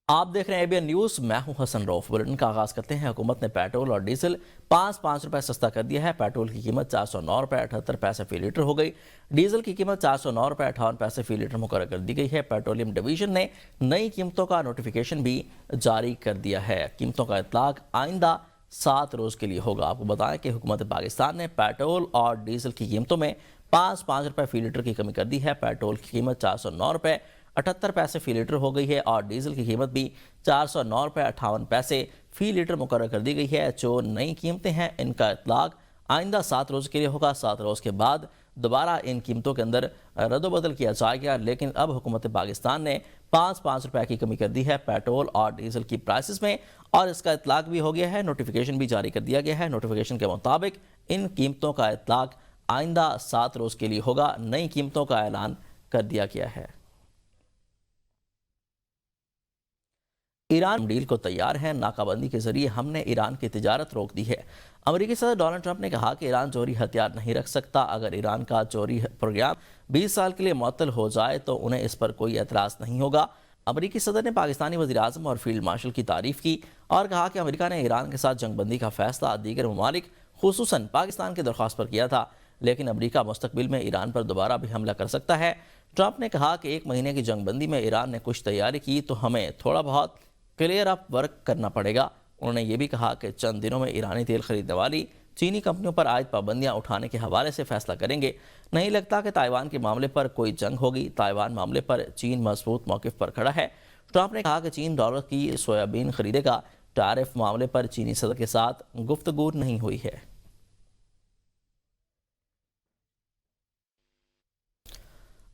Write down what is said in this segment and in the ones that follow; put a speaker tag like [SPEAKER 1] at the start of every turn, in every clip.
[SPEAKER 1] آپ دیکھ رہے ہیں ABN نیوز، میں ہوں حسن روف۔ بلٹن کا آغاز کرتے ہیں۔ حکومت نے پیٹرول اور ڈیزل 5 روپے سستا کر دیا ہے۔ پیٹرول کی قیمت 409 روپے 78 پیسے فی لیٹر ہو گئی۔ ڈیزل کی قیمت 409 روپے 58 پیسے فی لیٹر مقرر کر دی گئی ہے۔ پیٹرولیم ڈویژن نے نئی قیمتوں کا نوٹیفیکیشن بھی جاری کر دیا ہے۔ قیمتوں کا اطلاق آئندہ 7 روز کے لیے ہوگا۔ آپ کو بتائیں کہ حکومت پاکستان نے پیٹرول اور ڈیزل کی قیمتوں میں 5 روپے فی لیٹر کی کمی کر دی ہے۔ پیٹرول کی قیمت 409 روپے 78 پیسے فی لیٹر ہو گئی ہے اور ڈیزل کی قیمت بھی 409 روپے 58 پیسے فی لیٹر مقرر کر دی گئی ہے۔ جو نئی قیمتیں ہیں ان کا اطلاق آئندہ 7 روز کے لیے ہوگا۔ 7 روز کے بعد دوبارہ ان قیمتوں کے اندر رد و بدل کیا جائے گا، لیکن اب حکومت پاکستان نے 5 روپے کی کمی کر دی ہے پیٹرول اور ڈیزل کی پرائسز میں، اور اس کا اطلاق بھی ہو گیا ہے۔ نوٹیفیکیشن بھی جاری کر دیا گیا ہے۔ نوٹیفیکیشن کے مطابق ان قیمتوں کا اطلاق آئندہ 7 روز کے لیے ہوگا۔ نئی قیمتوں کا اعلان کر دیا گیا ہے۔ ایران ڈیل کو تیار ہے۔ ناکہ بندی کے ذریعے ہم نے ایران کی تجارت روک دی ہے۔ امریکی صدر ڈونلڈ ٹرمپ نے کہا کہ ایران جوہری ہتھیار نہیں رکھ سکتا۔ اگر ایران کا جوہری پروگرام 20 سال کے لیے معطل ہو جائے تو انہیں اس پر کوئی اعتراض نہیں ہوگا۔ امریکی صدر نے پاکستانی وزیر اعظم اور فیلڈ مارشل کی تعریف کی اور کہا کہ امریکہ نے ایران کے ساتھ جنگ بندی کا فیصلہ دیگر ممالک خصوصاً پاکستان کی درخواست پر کیا تھا، لیکن امریکہ مستقبل میں ایران پر دوبارہ بھی حملہ کر سکتا ہے۔ ٹرمپ نے کہا کہ 1 مہینے کی جنگ بندی میں ایران نے کچھ تیاری کی تو ہمیں تھوڑا بہت کلیئر اپ ورک کرنا پڑے گا۔ انہوں نے یہ بھی کہا کہ چند دنوں میں ایرانی تیل خریدنے والی چینی کمپنیوں پر عائد پابندیاں اٹھانے کے حوالے سے فیصلہ کریں گے۔ نہیں لگتا کہ تائیوان کے معاملے پر کوئی جنگ ہوگی۔ تائیوان معاملے پر چین مضبوط موقف پر کھڑا ہے۔ ٹرمپ نے کہا کہ چین ڈالر کی سویابین خریدے گا۔ ٹیرف معاملے پر چینی صدر کے ساتھ گفتگو نہیں ہوئی ہے۔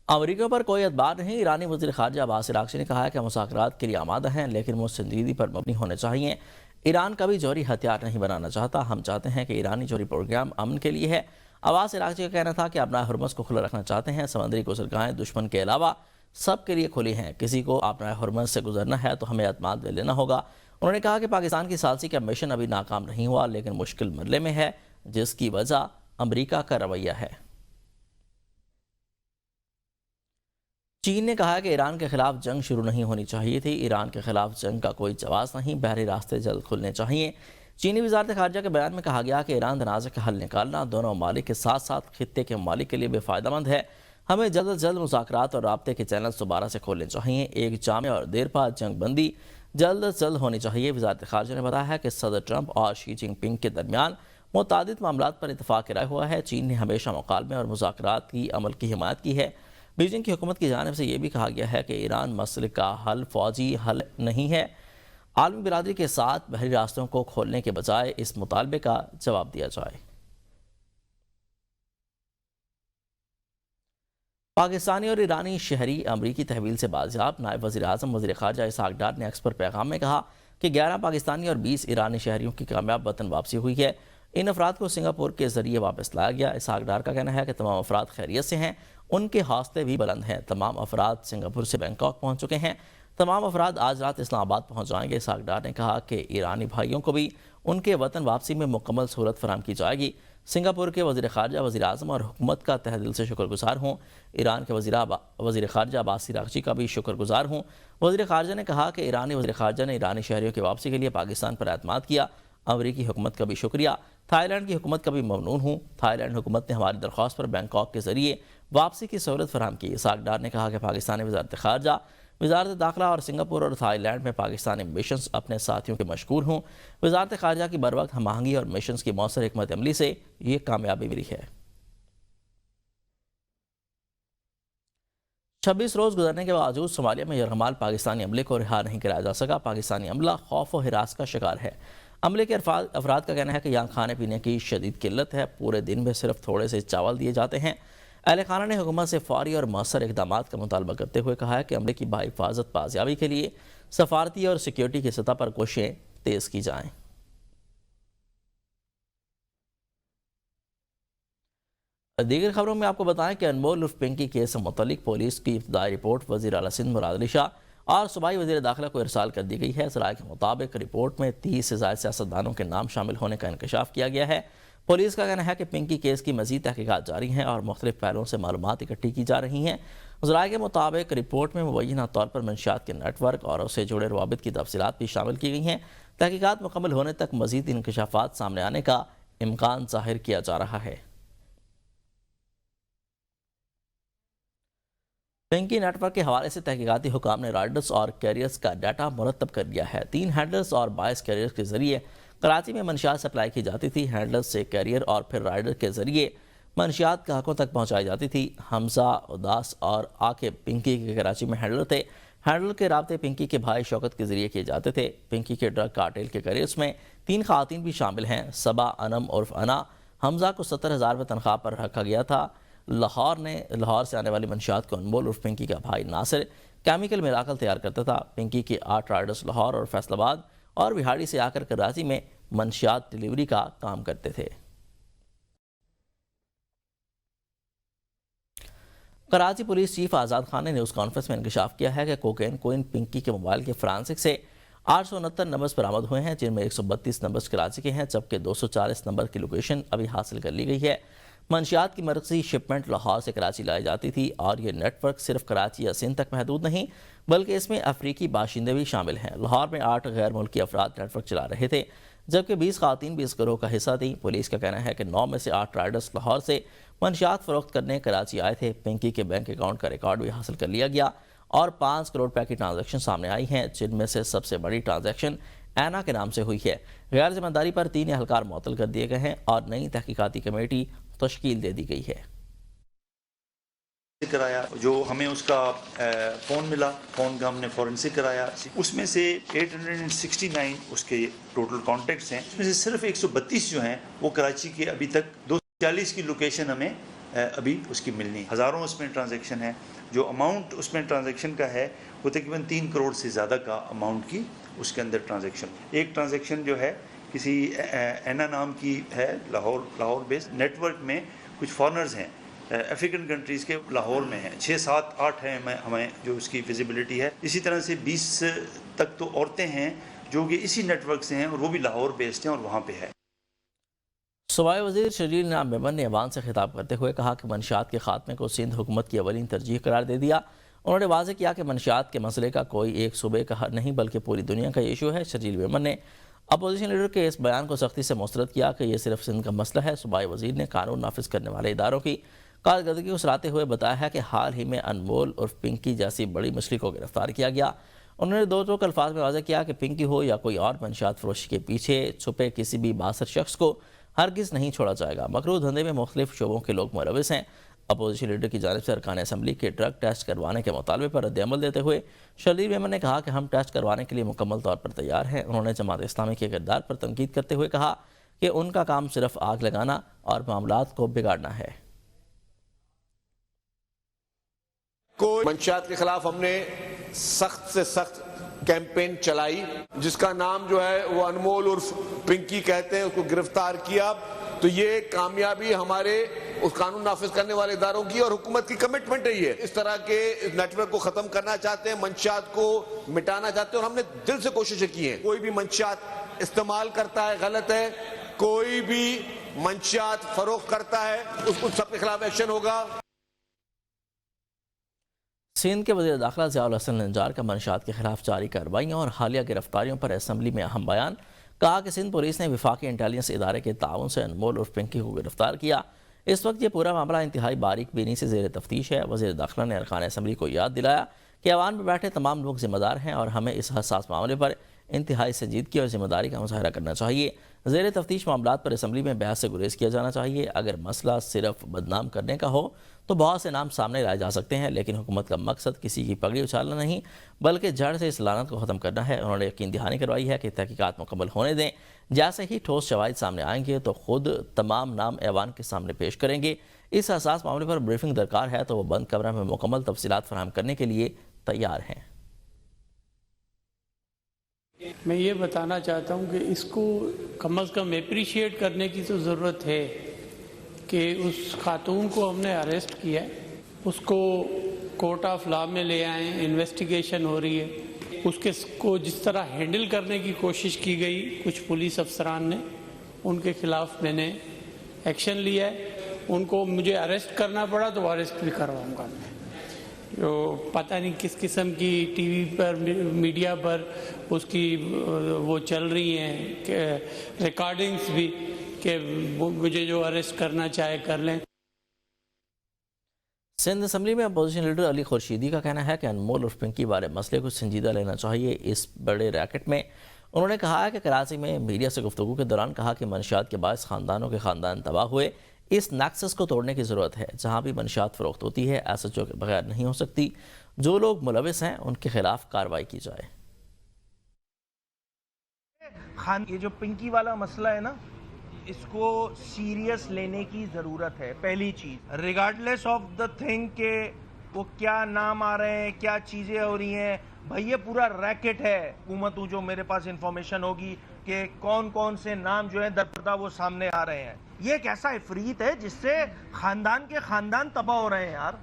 [SPEAKER 1] امریکہ پر کوئی اعتبار نہیں۔ ایرانی وزیر خارجہ عباس عراقچی نے کہا ہے کہ مذاکرات کے لیے آمادہ ہیں، لیکن وہ سنجیدگی پر مبنی ہونے چاہیے۔ ایران کبھی جوہری ہتھیار نہیں بنانا چاہتا۔ ہم چاہتے ہیں کہ ایرانی جوہری پروگرام امن کے لیے ہے۔ عباس عراقچی کا کہنا تھا کہ اپنا ہرمز کو کھلا رکھنا چاہتے ہیں۔ سمندری گزرگاہیں دشمن کے علاوہ سب کے لیے کھلی ہیں۔ کسی کو اپنا ہرمز سے گزرنا ہے تو ہمیں اعتماد میں لینا ہوگا۔ انہوں نے کہا کہ پاکستان کی ثالثی کا مشن ابھی ناکام نہیں ہوا، لیکن مشکل مرحلے میں ہے، جس کی وجہ امریکہ کا رویہ ہے۔ چین نے کہا کہ ایران کے خلاف جنگ شروع نہیں ہونی چاہیے تھی۔ ایران کے خلاف جنگ کا کوئی جواز نہیں، بحری راستے جلد کھلنے چاہیے۔ چینی وزارت خارجہ کے بیان میں کہا گیا کہ ایران تنازع کا حل نکالنا دونوں ممالک کے ساتھ ساتھ خطے کے ممالک کے لیے بھی فائدہ مند ہے۔ ہمیں جلد از جلد مذاکرات اور رابطے کے چینلز دوبارہ سے کھولنے چاہیے۔ ایک جامع اور دیرپا جنگ بندی جلد از جلد ہونی چاہیے۔ وزارت خارجہ نے بتایا ہے کہ صدر ٹرمپ اور شی جن پنگ کے درمیان متعدد معاملات پر اتفاق رائے ہوا ہے۔ چین نے ہمیشہ مکالمے اور مذاکرات کی عمل کی حمایت کی ہے۔ بیجنگ کی حکومت کی جانب سے یہ بھی کہا گیا ہے کہ ایران مسئلے کا حل فوجی حل نہیں ہے۔ عالمی برادری کے ساتھ بحری راستوں کو کھولنے کے بجائے اس مطالبے کا جواب دیا جائے۔ پاکستانی اور ایرانی شہری امریکی تحویل سے بازیاب۔ نائب وزیر اعظم وزیر خارجہ اسحاق ڈار نے ایکس پر پیغام میں کہا کہ 11 پاکستانی اور 20 ایرانی شہریوں کی کامیاب وطن واپسی ہوئی ہے۔ ان افراد کو سنگاپور کے ذریعے واپس لایا گیا۔ اسحاق ڈار کا کہنا ہے کہ تمام افراد خیریت سے ہیں، ان کے حوصلے بھی بلند ہیں۔ تمام افراد سنگاپور سے بینکاک پہنچ چکے ہیں۔ تمام افراد آج رات اسلام آباد پہنچ جائیں گے۔ اسحاق ڈار نے کہا کہ ایرانی بھائیوں کو بھی ان کے وطن واپسی میں مکمل سہولت فراہم کی جائے گی۔ سنگاپور کے وزیر خارجہ وزیر اعظم اور حکومت کا تہہ دل سے شکر گزار ہوں۔ ایران کے وزیر خارجہ عباس عراقچی کا بھی شکر گزار ہوں۔ وزیر خارجہ نے کہا کہ ایرانی وزیر خارجہ نے ایرانی شہریوں کی واپسی کے لیے پاکستان پر اعتماد کیا۔ امریکی حکومت کا بھی شکریہ۔ تھائی لینڈ کی حکومت کا بھی ممنون ہوں۔ تھائی لینڈ حکومت نے ہماری درخواست پر بینکاک کے ذریعے واپسی کی سہولت فراہم کی۔ اسحاق ڈار نے کہا کہ پاکستانی وزارت خارجہ، وزارت داخلہ اور سنگاپور اور تھائی لینڈ میں پاکستانی مشنز اپنے ساتھیوں کے مشکور ہوں۔ وزارت خارجہ کی بروقت ہم آہنگی اور مشنز کی مؤثر حکمت عملی سے یہ کامیابی ملی ہے۔ 26 روز گزرنے کے باوجود صومالیہ میں یرغمال پاکستانی عملے کو رہا نہیں کرایا جا سکا۔ پاکستانی عملہ خوف و ہراس کا شکار ہے۔ عملے کے افراد کا کہنا ہے کہ یہاں کھانے پینے کی شدید قلت ہے۔ پورے دن میں صرف تھوڑے سے چاول دیے جاتے ہیں۔ اہل خانہ نے حکومت سے فوری اور مؤثر اقدامات کا مطالبہ کرتے ہوئے کہا ہے کہ عملے کی بحفاظت بازیابی کے لیے سفارتی اور سیکیورٹی کی سطح پر کوششیں تیز کی جائیں۔ دیگر خبروں میں آپ کو بتائیں کہ انمول الف پنکی کیس سے متعلق پولیس کی ابتدائی رپورٹ وزیر اعلیٰ سندھ مراد علی شاہ اور صوبائی وزیر داخلہ کو ارسال کر دی گئی ہے۔ ذرائع کے مطابق رپورٹ میں 30 سے زائد سیاستدانوں کے نام شامل ہونے کا انکشاف کیا گیا ہے۔ پولیس کا کہنا ہے کہ پنکی کیس کی مزید تحقیقات جاری ہیں اور مختلف پہلوؤں سے معلومات اکٹھی کی جا رہی ہیں۔ ذرائع کے مطابق رپورٹ میں مبینہ طور پر منشیات کے نیٹ ورک اور اسے جڑے روابط کی تفصیلات بھی شامل کی گئی ہیں۔ تحقیقات مکمل ہونے تک مزید انکشافات سامنے آنے کا امکان ظاہر کیا جا رہا ہے۔ پنکی نیٹ ورک کے حوالے سے تحقیقاتی حکام نے رائڈرز اور کیریئرز کا ڈیٹا مرتب کر دیا ہے۔ 3 ہینڈلرز اور 22 کیریئرز کے ذریعے کراچی میں منشیات سپلائی کی جاتی تھی۔ ہینڈلرز سے کیریئر اور پھر رائڈر کے ذریعے منشیات گاہکوں تک پہنچائی جاتی تھی۔ حمزہ، اداس اور عاقب پنکی کے کراچی میں ہینڈلر تھے۔ ہینڈلر کے رابطے پنکی کے بھائی شوکت کے ذریعے کیے جاتے تھے۔ پنکی کے ڈرگ کارٹیل کے کیریئرز میں 3 خواتین بھی شامل ہیں۔ صبا انم عرف انا۔ حمزہ کو 70,000 روپے تنخواہ پر رکھا گیا تھا۔ لاہور سے آنے والی منشیات کو انمول عرف پنکی کا بھائی ناصر کیمیکل میراکل تیار کرتا تھا۔ پنکی کے 8 رائڈرز لاہور اور فیصل آباد اور بہاڑی سے آ کر کراچی میں منشیات ڈیلیوری کا کام کرتے تھے۔ کراچی پولیس چیف آزاد خان نے نیوز کانفرنس میں انکشاف کیا ہے کہ کوکین پنکی کے موبائل کے فرانسک سے 869 نمبرز برآمد ہوئے ہیں، جن میں 132 نمبرز کراچی کے ہیں، جبکہ 240 نمبر کی لوکیشن ابھی حاصل کر لی گئی ہے۔ منشیات کی مرکزی شپمنٹ لاہور سے کراچی لائی جاتی تھی اور یہ نیٹ ورک صرف کراچی یا سندھ تک محدود نہیں بلکہ اس میں افریقی باشندے بھی شامل ہیں۔ لاہور میں 8 غیر ملکی افراد نیٹ ورک چلا رہے تھے، جبکہ 20 خواتین بھی اس گروہ کا حصہ تھیں۔ پولیس کا کہنا ہے کہ 9 میں سے 8 رائڈرز لاہور سے منشیات فروخت کرنے کراچی آئے تھے۔ پنکی کے بینک اکاؤنٹ کا ریکارڈ بھی حاصل کر لیا گیا اور 5 کروڑ روپے کی ٹرانزیکشن سامنے آئی ہیں، جن میں سے سب سے بڑی ٹرانزیکشن اینا کے نام سے ہوئی ہے۔ غیر ذمہ داری پر 3 اہلکار معطل کر دیے گئے ہیں اور نئی تحقیقاتی کمیٹی تشکیل دے دی گئی ہے۔
[SPEAKER 2] کرایا جو ہمیں اس کا فون ملا، فون کا ہم نے فورنسک کرایا، اس میں سے 869 اس کے ٹوٹل کانٹیکٹس ہیں، اس میں سے صرف 132 جو ہیں وہ کراچی کے ابھی تک 240 کی لوکیشن ہمیں ابھی اس کی ملنی، ہزاروں اس میں ٹرانزیکشن ہے۔ جو اماؤنٹ اس میں ٹرانزیکشن کا ہے وہ تقریباً 3 کروڑ سے زیادہ کا اماؤنٹ کی اس کے اندر ٹرانزیکشن۔ ایک ٹرانزیکشن جو ہے کسی اینا نام کی ہے، لاہور بیس نیٹ ورک میں کچھ فارنرز ہیں افریقن کنٹریز کے، لاہور میں ہیں 6 7 8 ہیں ہمیں جو اس کی ویزیبلٹی ہے۔ اسی طرح سے 20 تک تو عورتیں ہیں جو کہ اسی نیٹ ورک سے ہیں اور وہ بھی لاہور بیسڈ ہیں اور وہاں پہ ہے۔
[SPEAKER 1] صوبائی وزیر شرجیل نعیم میمن نے ایوان سے خطاب کرتے ہوئے کہا کہ منشیات کے خاتمے کو سندھ حکومت کی اولین ترجیح قرار دے دیا۔ انہوں نے واضح کیا کہ منشیات کے مسئلے کا کوئی ایک صوبے کا حل نہیں بلکہ پوری دنیا کا ایشو ہے۔ شرجیل میمن نے اپوزیشن لیڈر کے اس بیان کو سختی سے مسترد کیا کہ یہ صرف سندھ کا مسئلہ ہے۔ صوبائی وزیر نے قانون نافذ کرنے والے اداروں کی کارکردگی کو سراہتے ہوئے بتایا ہے کہ حال ہی میں انمول اور پنکی جیسی بڑی مچھلی کو گرفتار کیا گیا۔ انہوں نے 2 ٹوک الفاظ میں واضح کیا کہ پنکی ہو یا کوئی اور منشیات فروشی کے پیچھے چھپے کسی بھی بااثر شخص کو ہرگز نہیں چھوڑا جائے گا۔ مکروہ دھندے میں مختلف شعبوں کے لوگ ملوث ہیں۔ اپوزیشن لیڈر کی جانب سے ارکان اسمبلی کے ڈرگ ٹیسٹ کروانے کے مطالبے پر رد عمل دیتے ہوئے شرجیل میمن نے کہا کہ ہم ٹیسٹ کروانے کے لیے مکمل طور پر تیار ہیں۔ انہوں نے جماعت اسلامی کے کردار پر تنقید کرتے ہوئے کہا کہ ان کا کام صرف آگ لگانا اور معاملات کو بگاڑنا ہے۔
[SPEAKER 3] منشیات کے خلاف ہم نے سخت سے سخت کیمپین چلائی، جس کا نام جو ہے وہ انمول عرف پنکی کہتے ہیں، اس کو گرفتار کیا۔ تو یہ کامیابی ہمارے اس قانون نافذ کرنے والے اداروں کی اور حکومت کی کمٹمنٹ ہے۔ یہ اس طرح کے نیٹ ورک کو ختم کرنا چاہتے ہیں، منشیات کو مٹانا چاہتے ہیں اور ہم نے دل سے کوششیں کی ہیں۔ کوئی بھی منشیات استعمال کرتا ہے غلط ہے، کوئی بھی منشیات فروخت کرتا ہے اس کو سب کے خلاف ایکشن ہوگا۔
[SPEAKER 1] سندھ کے وزیر داخلہ ضیاء الحسن نجار کا منشیات کے خلاف جاری کارروائیوں اور حالیہ گرفتاریوں پر اسمبلی میں اہم بیان۔ کہا کہ سندھ پولیس نے وفاقی انٹیلیجنس ادارے کے تعاون سے انمول عرف پنکی کو گرفتار کیا۔ اس وقت یہ پورا معاملہ انتہائی باریک بینی سے زیر تفتیش ہے۔ وزیر داخلہ نے ارکان اسمبلی کو یاد دلایا کہ ایوان میں بیٹھے تمام لوگ ذمہ دار ہیں اور ہمیں اس حساس معاملے پر انتہائی سنجیدگی اور ذمہ داری کا مظاہرہ کرنا چاہیے۔ زیر تفتیش معاملات پر اسمبلی میں بحث سے گریز کیا جانا چاہیے۔ اگر مسئلہ صرف بدنام کرنے کا ہو تو بہت سے نام سامنے لائے جا سکتے ہیں، لیکن حکومت کا مقصد کسی کی پگڑی اچھالنا نہیں بلکہ جڑ سے اس لعنت کو ختم کرنا ہے۔ انہوں نے یقین دہانی کروائی ہے کہ تحقیقات مکمل ہونے دیں، جیسے ہی ٹھوس شواہد سامنے آئیں گے تو خود تمام نام ایوان کے سامنے پیش کریں گے۔ اس حساس معاملے پر بریفنگ درکار ہے تو وہ بند کمرہ میں مکمل تفصیلات فراہم کرنے کے لیے تیار ہیں۔
[SPEAKER 4] میں یہ بتانا چاہتا ہوں کہ اس کو کم از کم اپریشیٹ کرنے کی تو ضرورت ہے کہ اس خاتون کو ہم نے اریسٹ کیا ہے، اس کو کورٹ آف لا میں لے آئیں، انویسٹیگیشن ہو رہی ہے۔ اس کے کو جس طرح ہینڈل کرنے کی کوشش کی گئی کچھ پولیس افسران نے، ان کے خلاف میں نے ایکشن لیا ہے. ان کو مجھے اریسٹ کرنا پڑا تو اریسٹ بھی کرواؤں گا میں. جو پتہ نہیں کس قسم کی ٹی وی پر میڈیا پر اس کی وہ چل رہی ہیں ریکارڈنگز بھی کہ مجھے جو اریسٹ کرنا چاہے کر لیں.
[SPEAKER 1] سندھ اسمبلی میں اپوزیشن لیڈر علی خورشیدی کا کہنا ہے کہ انمول اور پنکی بارے مسئلے کو سنجیدہ لینا چاہیے اس بڑے ریکٹ میں. انہوں نے کہا ہے کہ کراچی میں میڈیا سے گفتگو کے دوران کہا کہ منشیات کے باعث خاندانوں کے خاندان تباہ ہوئے. اس نیکسس کو توڑنے کی ضرورت ہے. جہاں بھی منشیات فروخت ہوتی ہے ایسا جو کے بغیر نہیں ہو سکتی. جو لوگ ملوث ہیں ان کے خلاف کارروائی کی جائے.
[SPEAKER 5] یہ جو پنکی والا مسئلہ ہے نا اس کو سیریس لینے کی ضرورت ہے. پہلی چیز ریگارڈلیس آف دا تھنگ کہ وہ کیا نام آ رہے ہیں کیا چیزیں ہو رہی ہیں بھائی یہ پورا ریکٹ ہے. حکومتوں جو میرے پاس انفارمیشن ہوگی کہ کون کون سے نام جو ہیں درپردہ وہ سامنے آ رہے ہیں. یہ ایک ایسا افریت ہے جس سے خاندان کے خاندان تباہ ہو رہے ہیں یار.